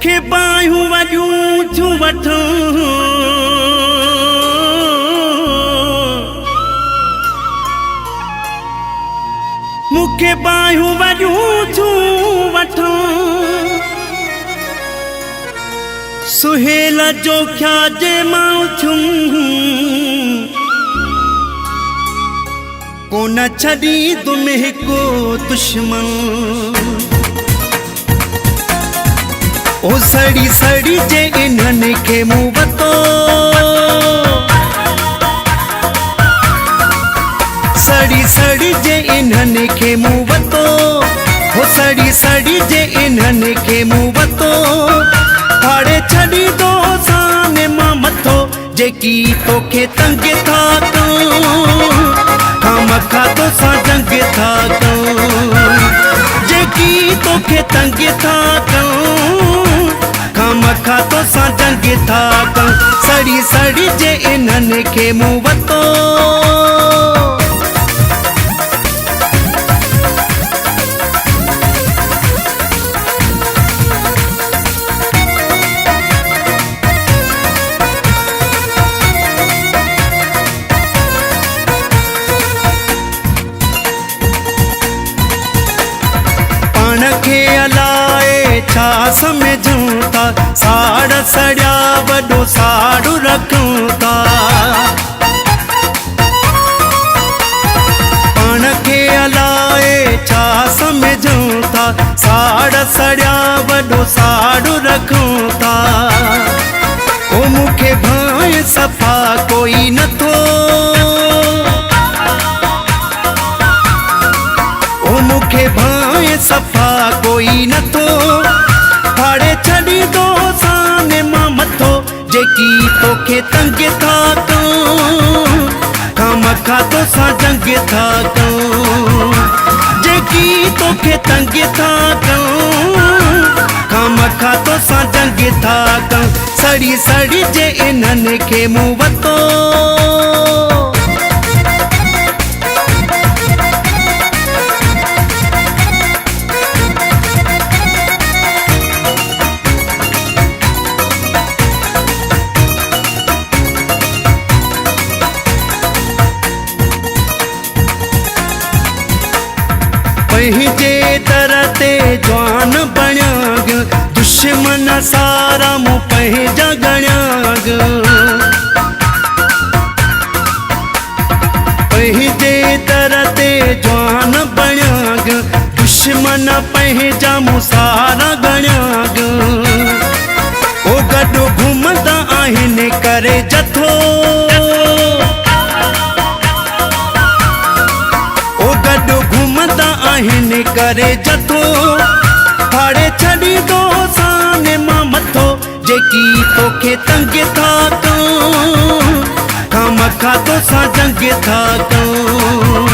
मुखे बायूं वॾियूं थियूं वठूं मुखे बायूं वॾियूं थियूं वठूं सुहेल जो ख्या जे मां थियूं कोन छॾी तुम हिकु दुश्मन ओ सड़ी सड़ी जे इन्हनि खे मूं वतो सड़ी सड़ी जे इन्हनि खे मूं वतो ओ सड़ी सड़ी जे इन्हनि खे मूं वतो फाड़े छॾी दो साने मां मथो जेकी तोखे तंग था कयूं खाम खातो सां जंग था कयूं जेकी तोखे तंग था कयूं खाम खातो सां जंग था कयूं सड़ी सड़ी जे इन्हनि खे मूं वतो छा समझूं था साड़ सड़िया वॾो साड़ू रखूं था पाण खे अलाए छा समझूं था साड़ सड़िया वॾो साड़ू रखूं था ओ मूंखे भाए सफ़ा कोई नथो ओ मूंखे भाए सफ़ा कोई नथो फाड़े छॾी दो साने मां मथो जेकी तोखे तंग था कयूं खाम खातो सां जंग था कयूं जेकी तोखे तंग था कयूं खाम खातो सां जंग था कयूं सड़ी सड़ी जे इन्हनि खे मूं वतो पंहिंजे दर ते जवान बणियाग दुश्मन सारा मूं पंहिंजा गणियाग पंहिंजे दर ते जवान बणियाग दुश्मन पंहिंजा मूं सारा गणियाग ओ गॾु घुमंदा आहिनि करे जथो आहिनि करे जथो फाड़े छॾी दो साने मां मथो जेकी तोखे तंग था कयूं खाम खातो सां जंग था कयूं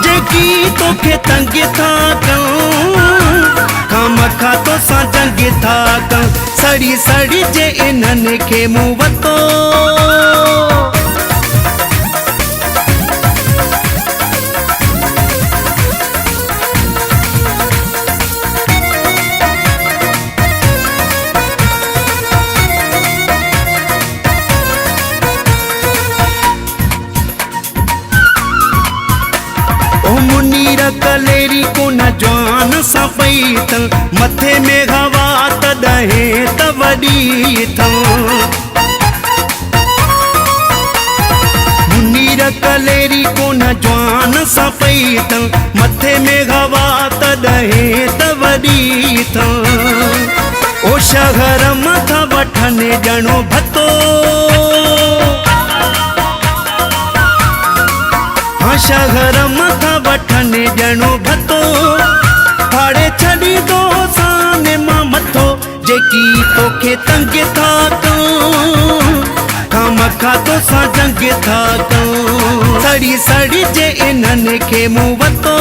जेकी तोखे तंग था कयूं खाम खातो सां जंग था कयूं सड़ी सड़ी जे इन्हनि खे मूं वतो कलेरी कोन जवान सां पई अथनि मथे में हवा तॾहिं त वॾी अथनि मुनीर कलेरी कोन जवान सां पई अथनि मथे में हवा तॾहिं त वॾी अथनि ओ शहर मथां वठनि ॼणो भतो शहर मथां वठनि ॼणो भतो फाड़े छॾी दो साने मां मथो जेकी तोखे तंग था कयूं खाम खातो सां जंग था कयूं सड़ी सड़ी जे इन्हनि खे मूं वतो